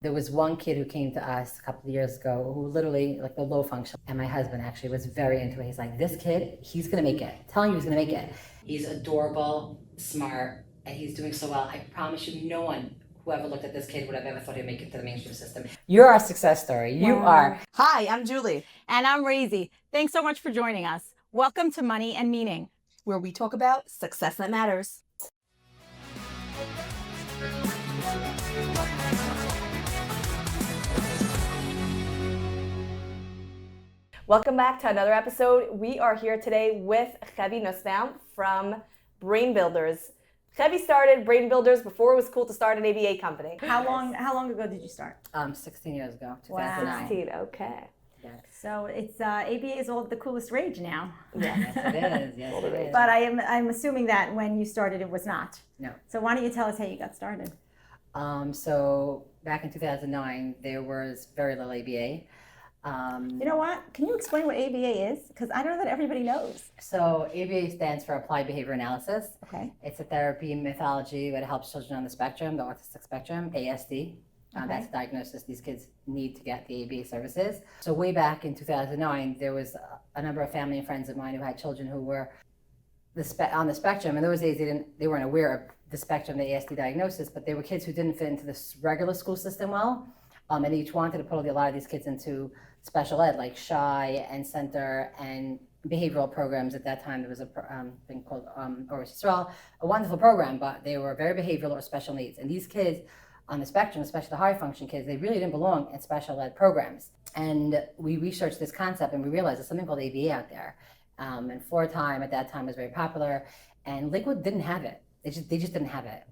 There was one kid who came to us a couple of years ago who literally, like the low function, and my husband actually was very into it. He's like, this kid, he's gonna make it. Telling you he's gonna make it. He's adorable, smart, and he's doing so well. I promise you, no one who ever looked at this kid would have ever thought he'd make it to the mainstream system. You're our success story. You are. Hi, I'm Julie, And I'm Razy. Thanks so much for joining us. Welcome to Money and Meaning, where we talk about success that matters. Welcome back to another episode. We are here today with Chevy Nussbaum from Brain Builders. Chevy started Brain Builders before it was cool to start an ABA company. How long ago did you start? 16 years ago, 2009. Wow. 16, okay. Yes. So it's ABA is all the coolest rage now. Yes, it is. Yes, it is. But I'm assuming that when you started, it was not. No. So why don't you tell us how you got started? So back in 2009, there was very little ABA. You know what? Can you explain what ABA is? Because I don't know that everybody knows. So ABA stands for Applied Behavior Analysis. Okay. It's a therapy methodology that helps children on the spectrum, the autistic spectrum, ASD. Okay. That's the diagnosis these kids need to get the ABA services. So way back in 2009, there was a number of family and friends of mine who had children who were on the spectrum. In those days, they weren't aware of the spectrum, the ASD diagnosis, but they were kids who didn't fit into the regular school system well. And each wanted to put a lot of these kids into special ed, like SHI and Center and behavioral programs. At that time, there was a thing called ORCSRL, a wonderful program, but they were very behavioral or special needs. And these kids on the spectrum, especially the high function kids, they really didn't belong in special ed programs. And we researched this concept and we realized there's something called ABA out there. And Floor Time at that time was very popular, and Lakewood didn't have it. They just didn't have it.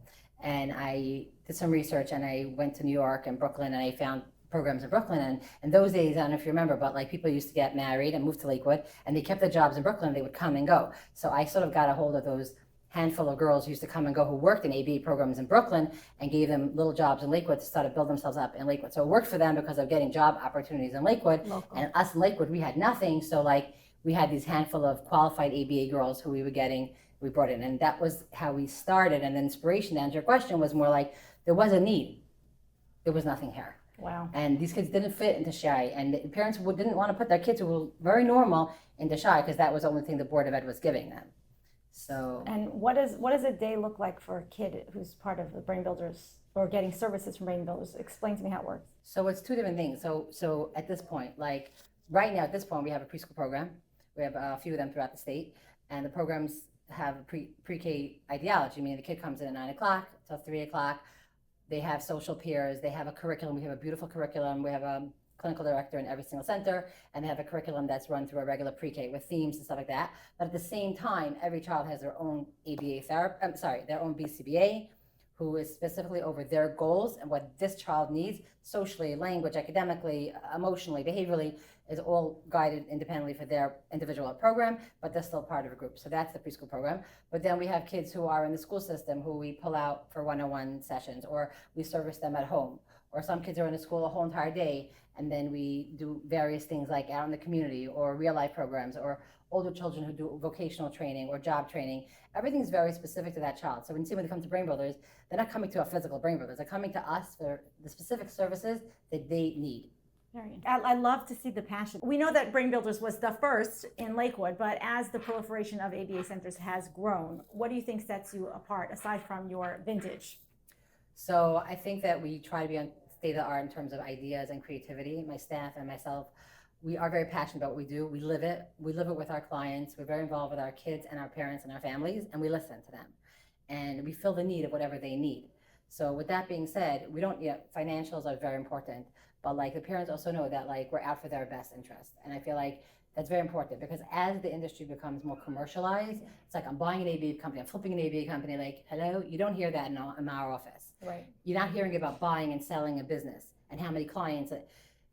And I did some research and I went to New York and Brooklyn and I found programs in Brooklyn. And in those days, I don't know if you remember, but like people used to get married and move to Lakewood and they kept their jobs in Brooklyn. They would come and go. So I sort of got a hold of those handful of girls who used to come and go who worked in ABA programs in Brooklyn and gave them little jobs in Lakewood to start to build themselves up in Lakewood. So it worked for them because of getting job opportunities in Lakewood. Local. And us in Lakewood, we had nothing. So like we had these handful of qualified ABA girls who we brought in, and that was how we started. And the inspiration, to answer your question, was more like there was a need. There was nothing here. Wow. And these kids didn't fit into SHI, and the parents didn't want to put their kids who were very normal into SHI because that was the only thing the Board of Ed was giving them. So. And what does a day look like for a kid who's part of the Brain Builders or getting services from Brain Builders? Explain to me how it works. So it's two different things. So at this point, like right now at this point, we have a preschool program. We have a few of them throughout the state, and the programs have a pre-K ideology, meaning the kid comes in at 9 o'clock till 3 o'clock. They have social peers, they have a curriculum. We have a beautiful curriculum. We have a clinical director in every single center, and they have a curriculum that's run through a regular pre-K with themes and stuff like that. But at the same time, every child has their own their own BCBA, who is specifically over their goals and what this child needs socially, language, academically, emotionally, behaviorally, is all guided independently for their individual program, but they're still part of a group. So that's the preschool program. But then we have kids who are in the school system who we pull out for one-on-one sessions, or we service them at home. Or some kids are in the school a whole entire day, and then we do various things like out in the community or real life programs, or older children who do vocational training or job training. Everything's very specific to that child. So when they come to Brain Builders, they're not coming to a physical Brain Builders. They're coming to us for the specific services that they need. I love to see the passion. We know that Brain Builders was the first in Lakewood, but as the proliferation of ABA centers has grown, what do you think sets you apart aside from your vintage? So I think that we try to be on state of the art in terms of ideas and creativity. My staff and myself, we are very passionate about what we do. We live it. We live it with our clients. We're very involved with our kids and our parents and our families, and we listen to them. And we fill the need of whatever they need. So with that being said, financials are very important, but like the parents also know that like we're out for their best interest. And I feel like that's very important because as the industry becomes more commercialized, it's like I'm buying an ABA company, I'm flipping an ABA company, like, hello, you don't hear that in our office. Right. You're not hearing about buying and selling a business and how many clients.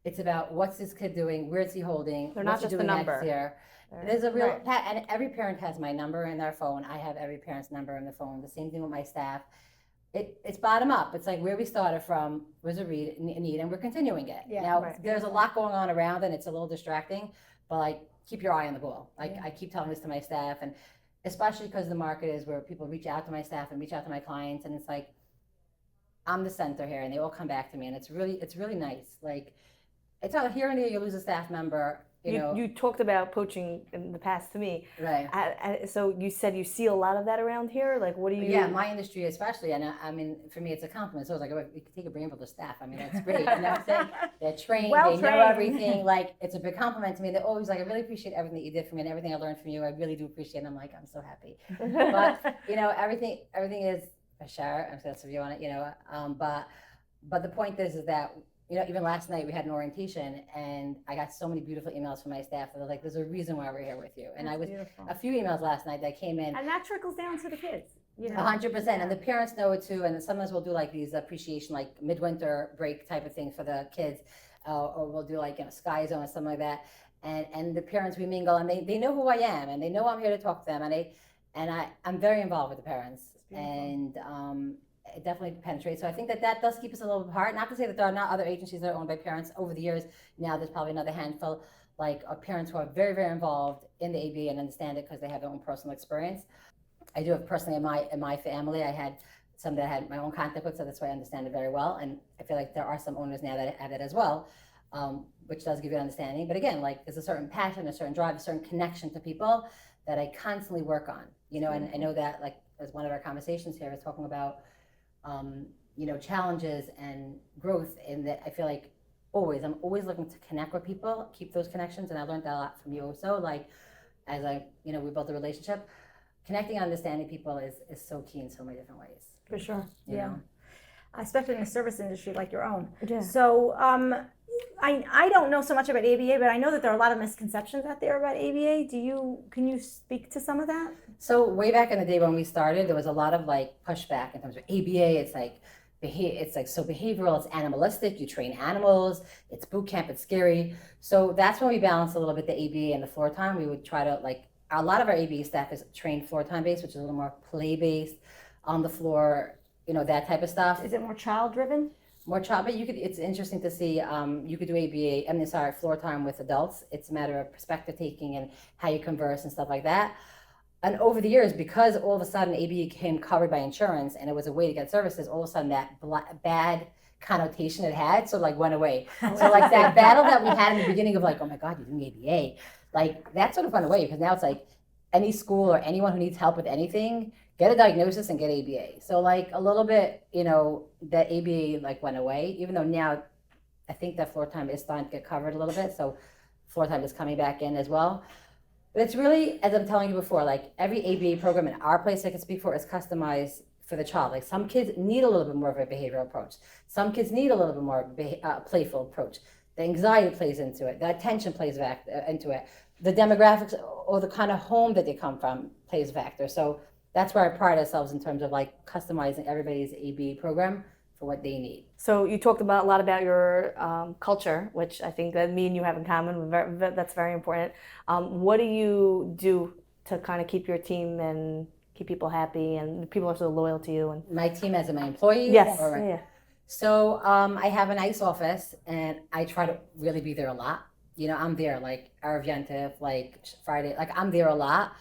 It's about what's this kid doing, where's he holding, They're what's not he just the doing number. next year. There's a real, and every parent has my number in their phone. I have every parent's number in the phone. The same thing with my staff. It's bottom up. It's like where we started from was a need, and we're continuing it. Yeah, now, right. there's a lot going on around, and it's a little distracting, but like keep your eye on the ball. Like Yeah. I keep telling this to my staff, and especially because the market is where people reach out to my staff and reach out to my clients, and it's like I'm the center here, and they all come back to me, and it's really nice. Like, it's not here and there you lose a staff member, you know. You talked about poaching in the past to me. Right. So you said you see a lot of that around here? Like, what do you... Yeah, my industry especially, and I mean, for me, it's a compliment. So it's like, oh, we can take a brain builder staff. I mean, that's great. You know what I'm saying? They're trained, Well they know trained. everything. Like, it's a big compliment to me. They're always like, I really appreciate everything that you did for me and everything I learned from you. I really do appreciate it. I'm like, I'm so happy. But, you know, everything is a share. I'm that's a view on it, you know. But the point is that, you know, even last night we had an orientation, and I got so many beautiful emails from my staff. They're like, "There's a reason why we're here with you." And That's I was beautiful. a few emails last night that came in. And that trickles down to the kids. You know, 100%, and the parents know it too. And sometimes we'll do like these appreciation, like midwinter break type of things for the kids, or we'll do like, you know, Sky Zone or something like that. And the parents, we mingle, and they know who I am, and they know I'm here to talk to them, and I'm very involved with the parents, and it definitely penetrates. So I think that does keep us a little bit apart. Not to say that there are not other agencies that are owned by parents. Over the years, now there's probably another handful, like, of parents who are very, very involved in the ABA and understand it because they have their own personal experience. I do have personally in my family, I had some that I had my own contact with, so that's why I understand it very well. And I feel like there are some owners now that have it as well, which does give you an understanding. But again, like, there's a certain passion, a certain drive, a certain connection to people that I constantly work on, you know. And I know that, like, as one of our conversations here is talking about, you know, challenges and growth, in that I feel like I'm always looking to connect with people, keep those connections. And I learned that a lot from you also, like, as we built a relationship. Connecting and understanding people is so key in so many different ways. For sure. You Yeah. know? Especially in a service industry like your own. Yeah. So I don't know so much about ABA, but I know that there are a lot of misconceptions out there about ABA. Can you speak to some of that? So way back in the day when we started, there was a lot of like pushback in terms of ABA. It's like so behavioral, it's animalistic, you train animals, it's boot camp, it's scary. So that's when we balanced a little bit the ABA and the floor time. We would try to, like, a lot of our ABA staff is trained floor time based, which is a little more play based, on the floor, you know, that type of stuff. Is it more child driven? More child, but it's interesting to see, you could do floor time with adults. It's a matter of perspective taking and how you converse and stuff like that. And over the years, because all of a sudden ABA became covered by insurance and it was a way to get services, all of a sudden that bad connotation it had went away. So like that battle that we had in the beginning of like, oh my God, you're doing ABA, like that sort of went away, because now it's like any school or anyone who needs help with anything, get a diagnosis and get ABA. So like a little bit, you know, that ABA like went away, even though now I think that floor time is starting to get covered a little bit. So floor time is coming back in as well. But it's really, as I'm telling you before, like every ABA program in our place I can speak for is customized for the child. Like some kids need a little bit more of a behavioral approach. Some kids need a little bit more playful approach. The anxiety plays into it. The attention plays back into it. The demographics or the kind of home that they come from plays a factor. So that's where I pride ourselves in terms of like customizing everybody's ABA program for what they need. So you talked about a lot about your culture, which I think that me and you have in common. That's very important. What do you do to kind of keep your team and keep people happy and people are so loyal to you? And my team as in my employees? Yes. Yeah. So I have a nice office, and I try to really be there a lot. You know, I'm there like Araviantiv, like Friday, like I'm there a lot.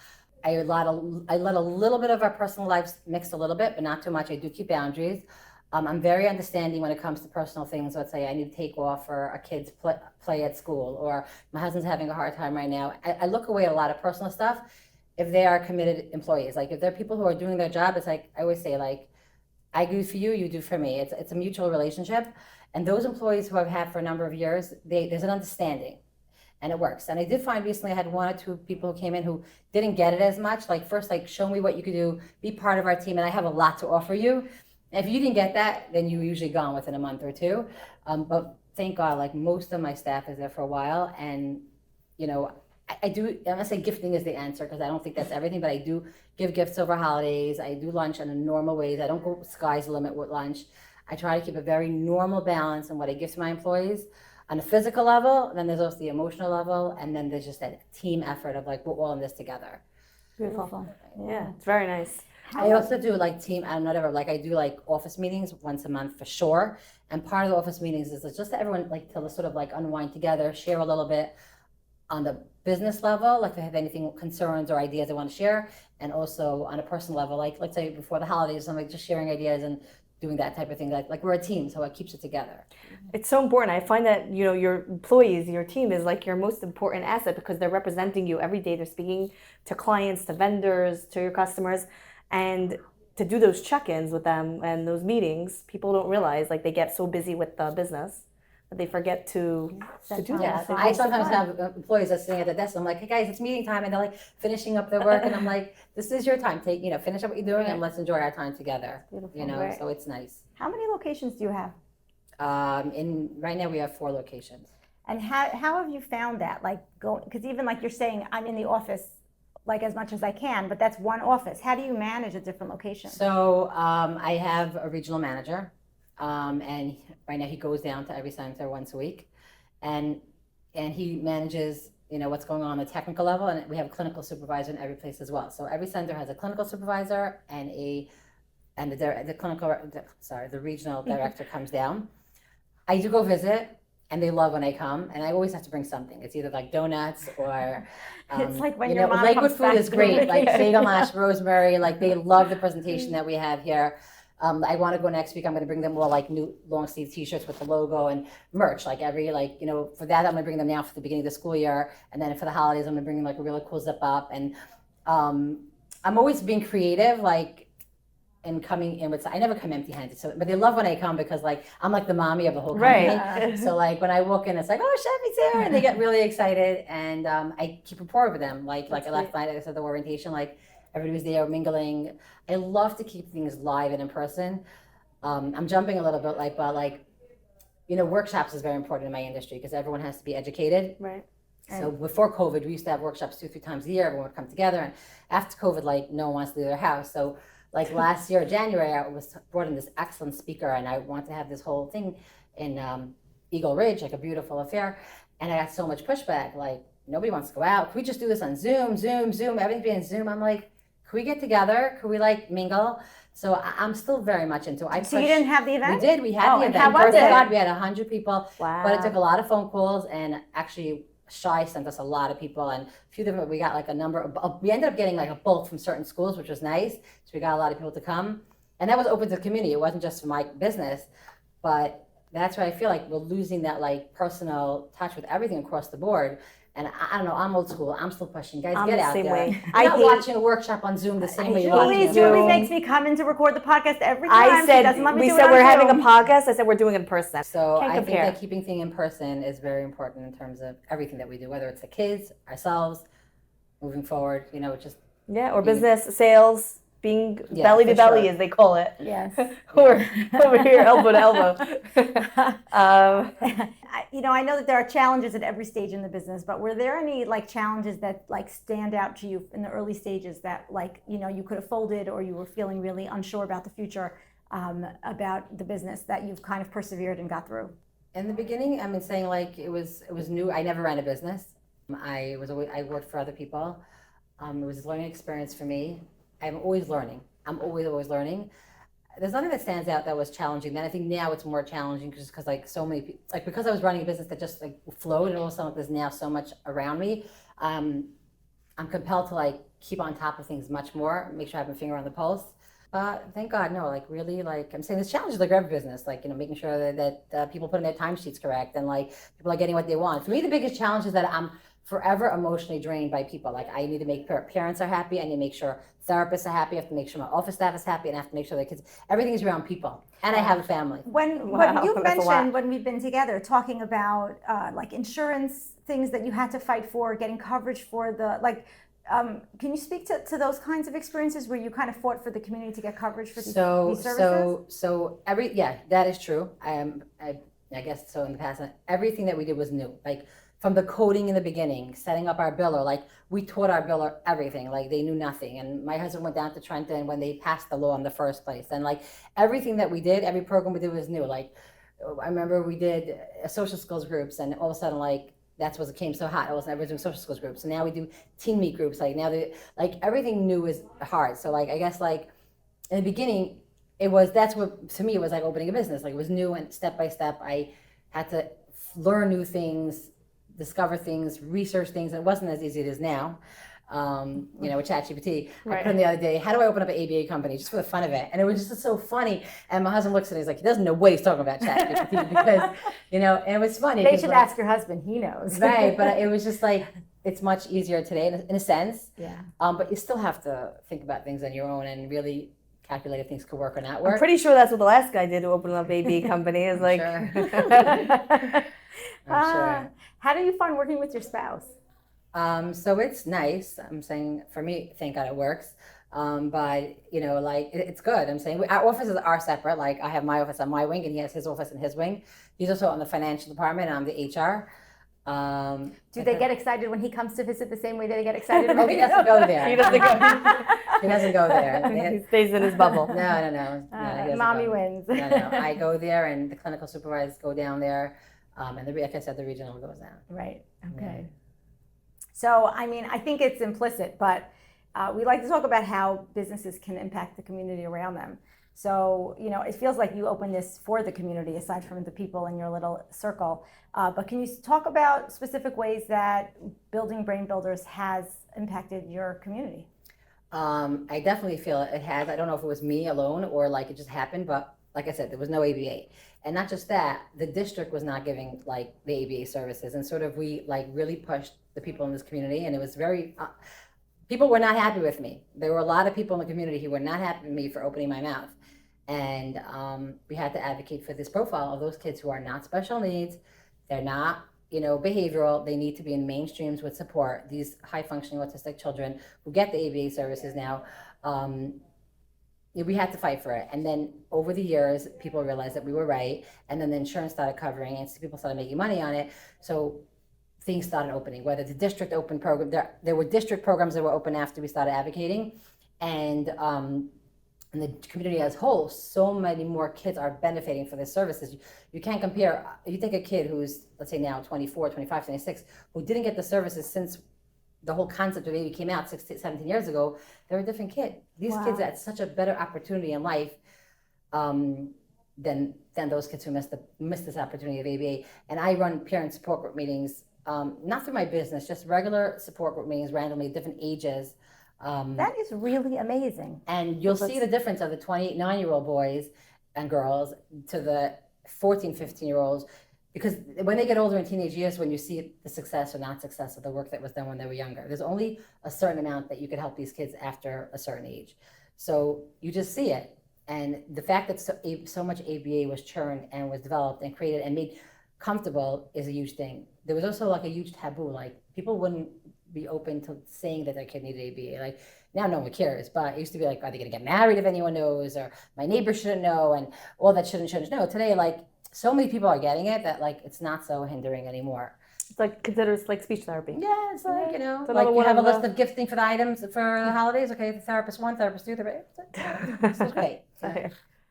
I let a little bit of our personal lives mix a little bit, but not too much. I do keep boundaries. I'm very understanding when it comes to personal things. Let's say I need to take off for a kid's play at school, or my husband's having a hard time right now. I look away at a lot of personal stuff if they are committed employees. Like if they're people who are doing their job, it's like I always say, like, I do for you, you do for me. It's a mutual relationship. And those employees who I've had for a number of years, there's an understanding. And it works. And I did find recently I had one or two people who came in who didn't get it as much. Like first, like show me what you could do, be part of our team, and I have a lot to offer you. And if you didn't get that, then you're usually gone within a month or two. But thank God, like most of my staff is there for a while. And, you know, I do, I'm gonna say gifting is the answer because I don't think that's everything, but I do give gifts over holidays. I do lunch in a normal ways. I don't go sky's the limit with lunch. I try to keep a very normal balance in what I give to my employees. On a physical level, then there's also the emotional level, and then there's just that team effort of like, we're all in this together. Beautiful. Yeah, it's very nice. I also do like team, I do like office meetings once a month for sure. And part of the office meetings is just that everyone like to sort of like unwind together, share a little bit on the business level, like if they have anything, concerns or ideas they want to share. And also on a personal level, like let's say before the holidays, something just sharing ideas and doing that type of thing. Like we're a team, so it keeps it together. It's so important. I find that, you know, your employees, your team is like your most important asset because they're representing you every day. They're speaking to clients, to vendors, to your customers. And to do those check-ins with them and those meetings, people don't realize, like they get so busy with the business that they forget to do that. So I sometimes have employees that sitting at the desk. I'm like, hey guys, it's meeting time, and they're like finishing up their work, and I'm like, this is your time. Take, you know, finish up what you're doing, and let's enjoy our time together. Beautiful. You know, Right. so it's nice. How many locations do you have? In right now we have 4 locations. And how have you found that? Like because even like you're saying, I'm in the office like as much as I can, but that's one office. How do you manage a different location? So I have a regional manager, and right now he goes down to every center once a week, and he manages, you know, what's going on the technical level, and we have a clinical supervisor in every place as well. So every center has a clinical supervisor and the regional director comes down. I do go visit, and they love when I come, and I always have to bring something. It's either like donuts or It's like when you your know, mom Lakewood comes food back is to great, the- like bagel mash, rosemary, like they love the presentation that we have here. I want to go next week. I'm going to bring them more like new long sleeve T-shirts with the logo and merch. Like you know, for that I'm going to bring them now for the beginning of the school year, and then for the holidays I'm going to bring them like a really cool zip up. And I'm always being creative, like. And coming in with, I never come empty-handed. So, but they love when I come because like I'm like the mommy of the whole company. Right. So like when I walk in, it's like, oh, Chevy's here, and they get really excited. And I keep rapport with them. Like last night I said the orientation, like everybody was there mingling. I love to keep things live and in person. I'm jumping a little bit, but you know, workshops is very important in my industry because everyone has to be educated. Right. So before COVID, we used to have workshops 2-3 times a year. Everyone would come together, and after COVID, like no one wants to leave their house. So like last year, January, I was brought in this excellent speaker, and I wanted to have this whole thing in Eagle Ridge, like a beautiful affair. And I got so much pushback, like nobody wants to go out. Can we just do this on Zoom, everything being Zoom? I'm like, can we get together? Can we like mingle? So I'm still very much into it. So you didn't have the event? We did. We had the and event. how was Thank it? God we had 100 people, Wow. but it took a lot of phone calls, and actually Shy sent us a lot of people, and a few of them, we got like a number of, we ended up getting like a bulk from certain schools, which was nice. So we got a lot of people to come, and that was open to the community. It wasn't just for my business, but that's why I feel like we're losing that like personal touch with everything across the board. And I don't know, I'm old school. I'm still pushing. Guys, I'm get the out same there. way. I'm I not hate- watching a workshop on Zoom the same way you're watching Julie's it. Julie Zoom. makes me come in to record the podcast every time. I She said, doesn't let me we do it said on we're having a Zoom. podcast. I said we're doing it in person. So Can't I think compare. that keeping things in person is very important in terms of everything that we do, whether it's the kids, ourselves, moving forward, you know, just Yeah, or business, sales, being Yeah, belly to for belly, sure. as they call it. Yes. Or over here, elbow to elbow. You know, I know that there are challenges at every stage in the business, but were there any like challenges that like stand out to you in the early stages that like, you know, you could have folded or you were feeling really unsure about the future about the business that you've kind of persevered and got through? in the beginning, I mean, saying like it was new. I never ran a business. I worked for other people. It was a learning experience for me. I'm always learning. I'm always learning. There's nothing that stands out that was challenging. Then I think now it's more challenging because like so many people, like because I was running a business that just like flowed, and all of a sudden there's now so much around me. I'm compelled to like keep on top of things much more, make sure I have my finger on the pulse. Thank God, no, like really, like I'm saying, there's challenges like every business, like, you know, making sure that people put in their timesheets correct, and like people are getting what they want. For me, the biggest challenge is that I'm forever emotionally drained by people. Like I need to make parents are happy. I need to make sure therapists are happy. I have to make sure my office staff is happy, and I have to make sure the kids, everything is around people. And I have a family. When Wow, you've that's a lot. mentioned when we've been together talking about like insurance things that you had to fight for, getting coverage for the like. Can you speak to those kinds of experiences where you kind of fought for the community to get coverage for these services? That is true. I guess so. In the past, everything that we did was new. Like from the coding in the beginning, setting up our biller, like we taught our biller everything. Like they knew nothing. And my husband went down to Trenton when they passed the law in the first place. And like everything that we did, every program we did was new. Like I remember we did social skills groups, and all of a sudden, like that's what came so hot. I was never doing social skills groups. So now we do teen meet groups. Like now, like everything new is hard. So like I guess like in the beginning, that's what to me it was like opening a business. Like it was new, and step by step, I had to learn new things, discover things, research things. It wasn't as easy as it is now. with ChatGPT. I Right. put in the other day, how do I open up an ABA company just for the fun of it? And it was just so funny. And my husband looks at it, he's like, he doesn't know what he's talking about ChatGPT because, and it was funny. They 'cause, should like, ask your husband. He knows. Right, but it was just like, it's much easier today in a sense. Yeah. But you still have to think about things on your own and really calculate if things could work or not I'm work. pretty sure that's what the last guy did to open up AB company. Is I'm like, sure. I'm sure. How do you find working with your spouse? So it's nice. I'm saying for me, thank God it works. But it's good. I'm saying our offices are separate. Like I have my office on my wing, and he has his office in his wing. He's also on the financial department, and I'm the HR. Do they get excited when he comes to visit the same way they get excited? Oh, he doesn't go there. he doesn't go. He doesn't go there. He stays in his bubble. No. No, he doesn't Mommy go. wins. No. I go there, and the clinical supervisors go down there, and like I said, the regional goes down. Right. Okay. So, I mean, I think it's implicit, but we like to talk about how businesses can impact the community around them. So, it feels like you opened this for the community aside from the people in your little circle. But can you talk about specific ways that building Brain Builders has impacted your community? I definitely feel it has. I don't know if it was me alone or like it just happened, but like I said, there was no ABA. And not just that, the district was not giving like the ABA services, and sort of we like really pushed the people in this community, and it was very, people were not happy with me. There were a lot of people in the community who were not happy with me for opening my mouth. And we had to advocate for this profile of those kids who are not special needs. They're not, behavioral. They need to be in mainstreams with support. These high functioning autistic children who get the ABA services now, we had to fight for it. And then over the years, people realized that we were right. And then the insurance started covering it, so people started making money on it. So things started opening, whether the district opened program, there were district programs that were open after we started advocating. And in the community as a whole, so many more kids are benefiting for the services. You can't compare. You take a kid who's, let's say now 24, 25, 26, who didn't get the services since the whole concept of baby came out 16, 17 years ago. They're a different kid. These kids had such a better opportunity in life than those kids who missed this opportunity of ABA. And I run parent support group meetings, not through my business, just regular support group meetings randomly, different ages. That is really amazing. And you'll see the difference of the 29-year-old boys and girls to the 14, 15-year-olds, because when they get older in teenage years, when you see the success or not success of the work that was done when they were younger, there's only a certain amount that you could help these kids after a certain age. So you just see it. And the fact that so much ABA was churned and was developed and created and made comfortable is a huge thing. There was also like a huge taboo, like people wouldn't be open to saying that their kid needed ABA. Like now no one cares, but it used to be like, are they gonna get married if anyone knows, or my neighbor shouldn't know, and all that shouldn't know. Today, like so many people are getting it that like it's not so hindering anymore. It's like considered like speech therapy. Yeah, it's like, It's like you have a list the- of gifting for the items for the holidays. Okay, the therapist 1, therapist 2, this is great.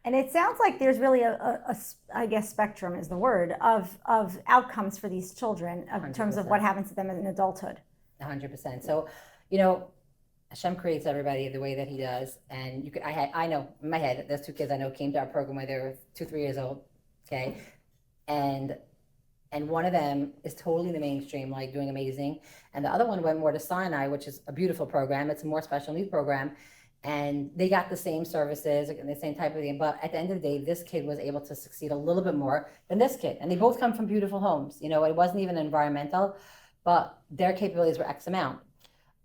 And it sounds like there's really I guess spectrum is the word, of outcomes for these children in terms of 100%. what happens to them in adulthood. 100%. So, Hashem creates everybody the way that He does, and I know in my head there's 2 kids I know came to our program when they were 2, 3 years old, okay, and one of them is totally in the mainstream, like doing amazing, and the other one went more to Sinai, which is a beautiful program. It's a more special needs program, and they got the same services and the same type of thing. But at the end of the day, this kid was able to succeed a little bit more than this kid, and they both come from beautiful homes. It wasn't even environmental, but their capabilities were X amount.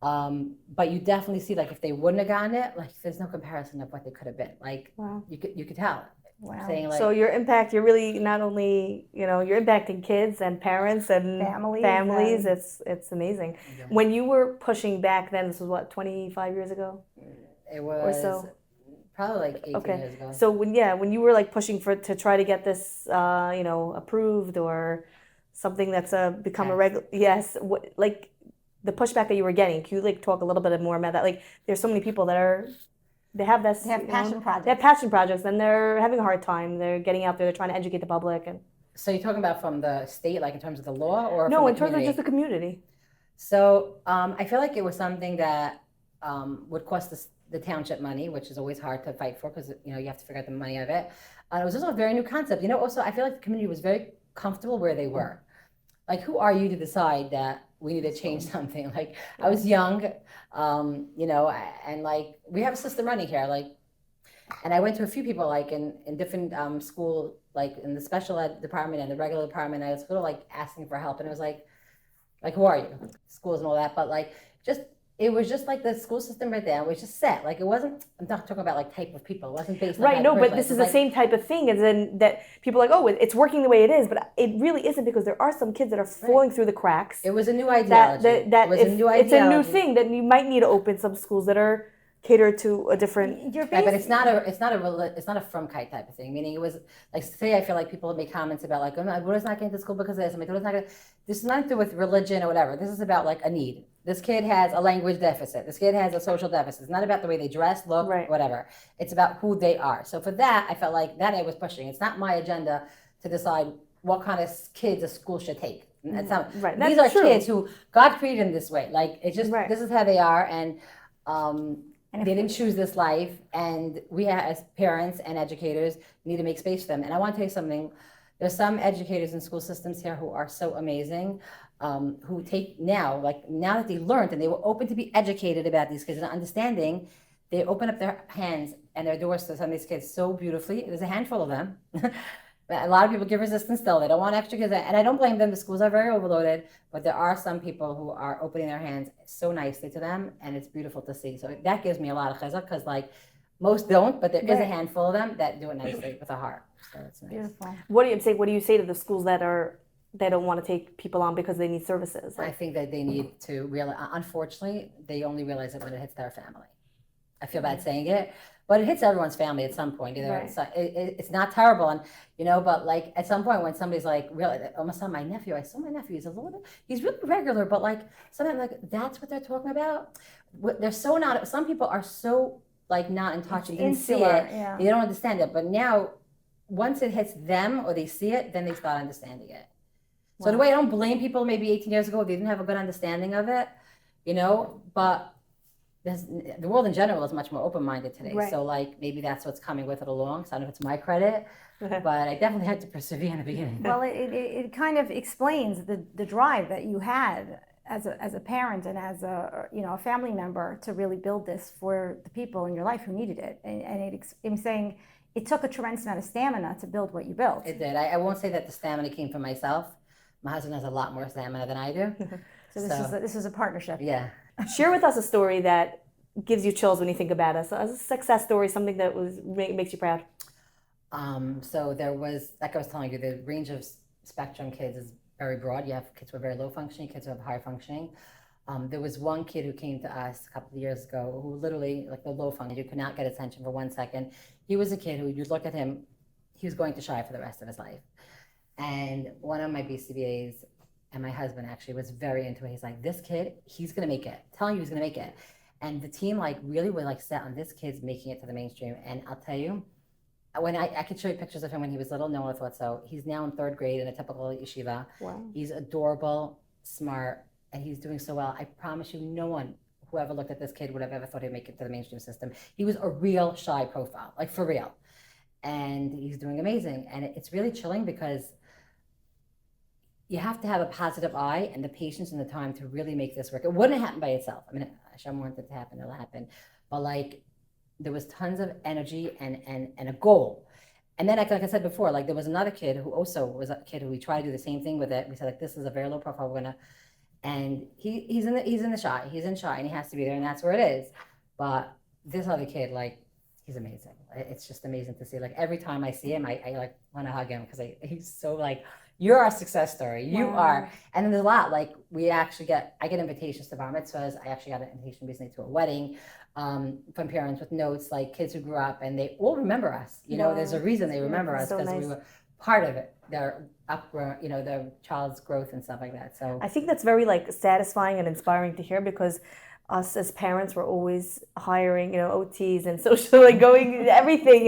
But you definitely see, like, if they wouldn't have gotten it, like, there's no comparison of what they could have been. Like, Wow. you could tell. Wow. Saying, like, So your impact, you're really not only, you're impacting kids and parents and Families. It's amazing. When you were pushing back then, this was what, 25 years ago? it was so. probably like 18 Okay. years ago. So when you were like pushing to try to get this, approved or something that's become a regular, yes, like the pushback that you were getting, can you like talk a little bit more about that? Like there's so many people that they have this, They have passion projects. They have passion projects, and they're having a hard time. They're getting out there. They're trying to educate the public. And So you're talking about from the state, like in terms of the law, or no, from in the terms of community? just the community. So I feel like it was something that would cost the township money, which is always hard to fight for because you have to figure out the money of it. It was also a very new concept. Also I feel like the community was very comfortable where they were. Like, who are you to decide that we need to change something. Like I was young, you know, and like we have a system running here, like, and I went to a few people like in different school, like in the special ed department and the regular department. I was sort of like asking for help, and it was like who are you? Schools and all that, but like just it was just like the school system right there was just set. Like it wasn't. I'm not talking about like type of people. It wasn't based on Right, type no, of but person. this It is was the same type of thing as in that people are like, oh, it's working the way it is, but it really isn't because there are some kids that are falling through the cracks. It was a new ideology. That it was a new ideology. it's a new thing that you might need to open some schools that are catered to a different. Right, but it's not a from kite type of thing. Meaning it was like say I feel like people make comments about like, oh, my daughter's not getting to school because of this. I'm like, daughter's not gonna. This is nothing to do with religion or whatever. This is about like a need. This kid has a language deficit. This kid has a social deficit. It's not about the way they dress, look, Right. whatever. It's about who they are. So for that, I felt like that I was pushing. It's not my agenda to decide what kind of kids a school should take. It's not, Right. These That's are true. kids who God created them this way. Like it's just Right. this is how they are, and they didn't choose this life. And we as parents and educators need to make space for them. And I want to tell you something. There's some educators in school systems here who are so amazing. Who take now that they learned and they were open to be educated about these kids and understanding, they open up their hands and their doors to some of these kids so beautifully. There's a handful of them. A lot of people give resistance still. They don't want extra kids. And I don't blame them. The schools are very overloaded, but there are some people who are opening their hands so nicely to them, and it's beautiful to see. So that gives me a lot of chizuk because like most don't, but there is a handful of them that do it nicely with a heart. So it's nice. Beautiful. What do you say to the schools that don't want to take people on because they need services? I think that they need to realize, unfortunately, they only realize it when it hits their family. I feel bad saying it, but it hits everyone's family at some point. Either it's not terrible, and you know, but like at some point when somebody's like, really, almost on my nephew, I saw my nephew. He's a little bit, he's really regular, but like sometimes like that's what they're talking about. They're so not. Some people are so like not in touch and didn't see it. Yeah. They don't understand it, but now once it hits them or they see it, then they start understanding it. So the way I don't blame people maybe 18 years ago, they didn't have a good understanding of it, you know, but the world in general is much more open-minded today. Right. So like maybe that's what's coming with it along. So I don't know if it's my credit, but I definitely had to persevere in the beginning. Well, it kind of explains the drive that you had as a parent and as a family member to really build this for the people in your life who needed it. And I'm saying it took a tremendous amount of stamina to build what you built. It did. I won't say that the stamina came from myself. My husband has a lot more stamina than I do. So this is a partnership. Yeah. Share with us a story that gives you chills when you think about us. A success story, something that makes you proud. So there was, like I was telling you, the range of spectrum kids is very broad. You have kids who are very low functioning, kids who have high functioning. There was one kid who came to us a couple of years ago who literally, like the low functioning, you could not get attention for 1 second. He was a kid who you'd look at him, he was going to shy for the rest of his life. And one of my BCBAs and my husband actually was very into it. He's like, this kid, he's going to make it. Telling you he's going to make it. And the team like really were like set on this kid's making it to the mainstream. And I'll tell you, when I could show you pictures of him when he was little, no one thought so. He's now in 3rd grade in a typical yeshiva. Wow. He's adorable, smart, and he's doing so well. I promise you, no one who ever looked at this kid would have ever thought he'd make it to the mainstream system. He was a real shy profile, like for real. And he's doing amazing. And it's really chilling because you have to have a positive eye and the patience and the time to really make this work. It wouldn't happen by itself. I mean, Hashem wanted it to happen, it'll happen. But like, there was tons of energy and a goal. And then, like I said before, like there was another kid who also was a kid who we tried to do the same thing with it. We said like, this is a very low profile, we're gonna, and he's in shy, and he has to be there, and that's where it is. But this other kid, like, he's amazing. It's just amazing to see. Like every time I see him, I like want to hug him because he's so like, you're our success story. You are. And then there's a lot. Like I get invitations to bar mitzvahs. I actually got an invitation recently to a wedding from parents with notes, like kids who grew up, and they all remember us. You know, there's a reason they remember us because we were part of it. Their upgrown, their child's growth and stuff like that. So I think that's very like satisfying and inspiring to hear because us as parents were always hiring, OTs and social, like going everything,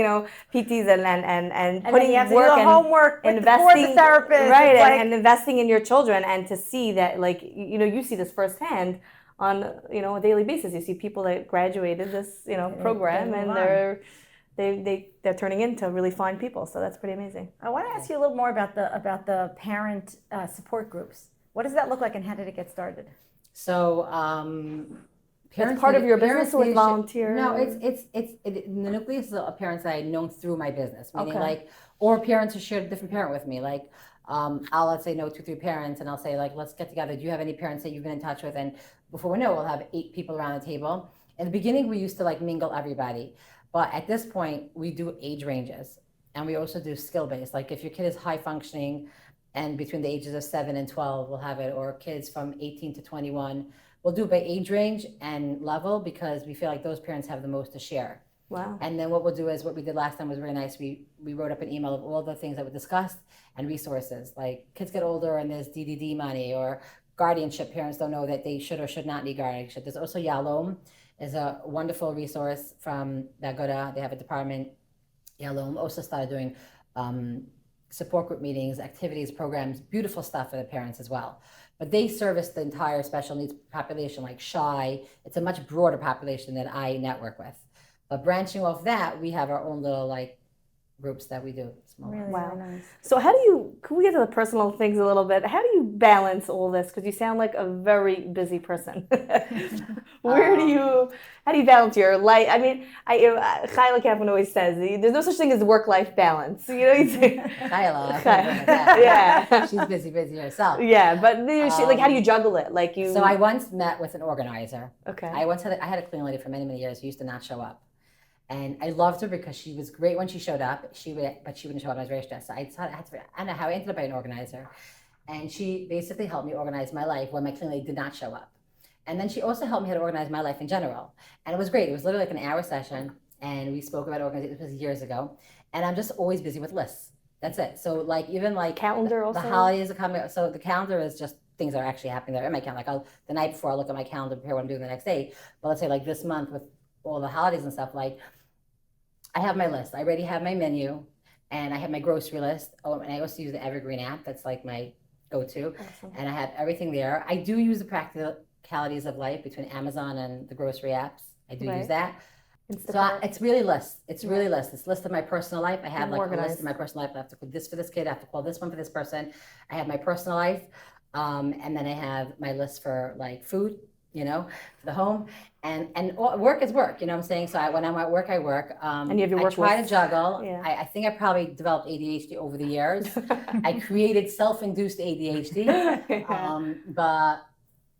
PTs and putting you have to work do the and homework investing, the therapist, right, and investing in your children, and to see that, like, you see this firsthand on a daily basis. You see people that graduated this program, and they're turning into really fine people. So that's pretty amazing. I want to ask you a little more about the parent support groups. What does that look like, and how did it get started? So, It's part of your business parents with need to volunteer? No, the nucleus of parents that I know through my business, meaning Okay. like, or parents who share a different parent with me. Like, I'll let's say know 2-3 parents, and I'll say like, let's get together. Do you have any parents that you've been in touch with? And before we know, we'll have 8 people around the table. In the beginning, we used to like mingle everybody, but at this point, we do age ranges, and we also do skill based. Like, if your kid is high functioning, and between the ages of 7 and 12, we'll have it, or kids from 18 to 21. We'll do it by age range and level because we feel like those parents have the most to share. Wow. And then what we'll do is what we did last time was really nice. We wrote up an email of all the things that were discussed and resources. Like, kids get older and there's DDD money, or guardianship. Parents don't know that they should or should not need guardianship. There's also Yalom is a wonderful resource from Dagoda. They have a department. Yalom also started doing support group meetings, activities, programs, beautiful stuff for the parents as well. But they service the entire special needs population, like shy. It's a much broader population that I network with. But branching off that, we have our own little like groups that we do. Really, Wow. really nice. So can we get to the personal things a little bit? How do you balance all this? Because you sound like a very busy person. How do you balance your life? I mean, Chayla Kaplan always says, there's no such thing as work-life balance. You know what you say? Chayla, yeah. she's busy herself. Yeah, but like, how do you juggle it? Like you. So I once met with an organizer. Okay. I had a cleaning lady for many years who used to not show up. And I loved her because she was great when she showed up. But she wouldn't show up. I was very stressed. So I don't know how I ended up being an organizer. And she basically helped me organize my life when my cleaning lady did not show up. And then she also helped me how to organize my life in general. And it was great. It was literally like an hour session. And we spoke about organizing. This was years ago. And I'm just always busy with lists. That's it. So like, even like calendar also? The holidays are coming up. So the calendar is just things that are actually happening there in my calendar. Like the night before, I'll look at my calendar, prepare what I'm doing the next day. But let's say like this month with all the holidays and stuff, like I have my list. I already have my menu, and I have my grocery list. Oh, and I also use the Evergreen app. That's like my go-to. Awesome. And I have everything there. I do use the practicalities of life between Amazon and the grocery apps. I do use that. So it's really lists. It's really lists. It's list of my personal life. I have like a list of my personal life. I have to put this for this kid. I have to call this one for this person. I have my personal life. And then I have my list for like food, for the home. And work is work, you know what I'm saying? So when I'm at work, I work. And you have your work I try list. to juggle. Yeah. I think I probably developed ADHD over the years. I created self-induced ADHD. But,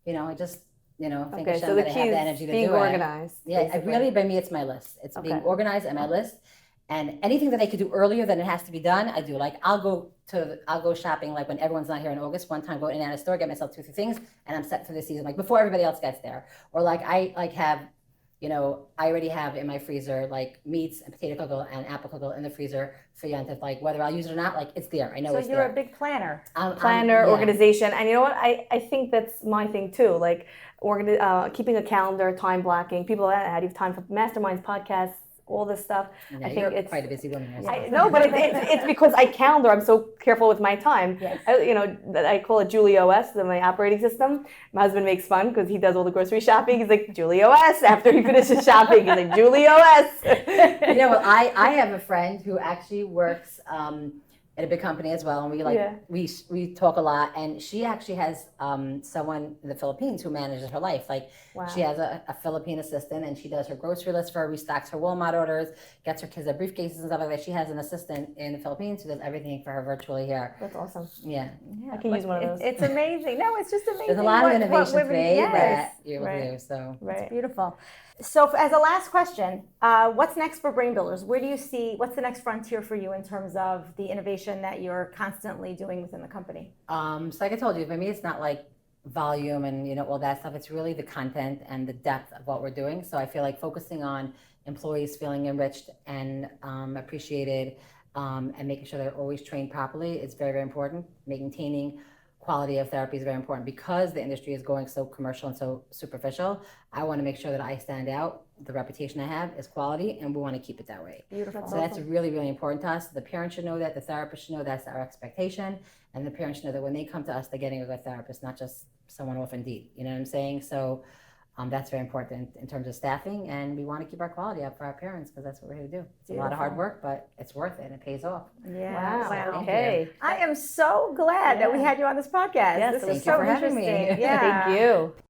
I just, think Okay, so so the that I key have the is energy to being do it. organized. Yeah, really, by me, it's my list. It's being organized and my list. And anything that I could do earlier than it has to be done, I do. Like I'll go shopping like when everyone's not here in August. One time, go in and out of the store, get myself 2 or 3 things, and I'm set for the season. Like before everybody else gets there. Or like I have, I already have in my freezer like meats and potato kugel and apple kugel in the freezer for Yontif. Like whether I'll use it or not, like it's there. I know it's there. So you're a big planner. Organization, and you know what? I think that's my thing too. Like keeping a calendar, time blocking. People, how do you have time for masterminds, podcasts? All this stuff. Yeah, I think it's quite a busy woman yourself. No, but it's because I calendar. I'm so careful with my time. Yes. I call it Julie OS, my operating system. My husband makes fun because he does all the grocery shopping. He's like, Julie OS. After he finishes shopping, he's like, Julie OS. I have a friend who actually works at a big company as well, and we talk a lot. And she actually has someone in the Philippines who manages her life. Like she has a Philippine assistant, and she does her grocery list for her, restocks her Walmart orders, gets her kids their briefcases and stuff like that. She has an assistant in the Philippines who does everything for her virtually here. That's awesome. Yeah, I can use one of those. It's amazing. No, it's just amazing. There's a lot of innovation today yes. that you're able to do. So it's beautiful. So as a last question, what's next for Brain Builders? Where do you see, what's the next frontier for you in terms of the innovation that you're constantly doing within the company? So like I told you, for me, it's not like volume and, all that stuff. It's really the content and the depth of what we're doing. So I feel like focusing on employees feeling enriched and appreciated and making sure they're always trained properly is very, very important. Maintaining quality of therapy is very important because the industry is going so commercial and so superficial. I want to make sure that I stand out. The reputation I have is quality, and we want to keep it that way. Beautiful. So that's really, really important to us. The parents should know that. The therapist should know that's our expectation, and the parents should know that when they come to us, they're getting a good therapist, not just someone off Indeed. You know what I'm saying? So That's very important in terms of staffing, and we want to keep our quality up for our parents because that's what we're here to do. It's a lot of hard work, but it's worth it and it pays off. Yeah. Wow. Okay. I am so glad that we had you on this podcast. Yes, this thank is you so for having me. interesting. Yeah. Thank you.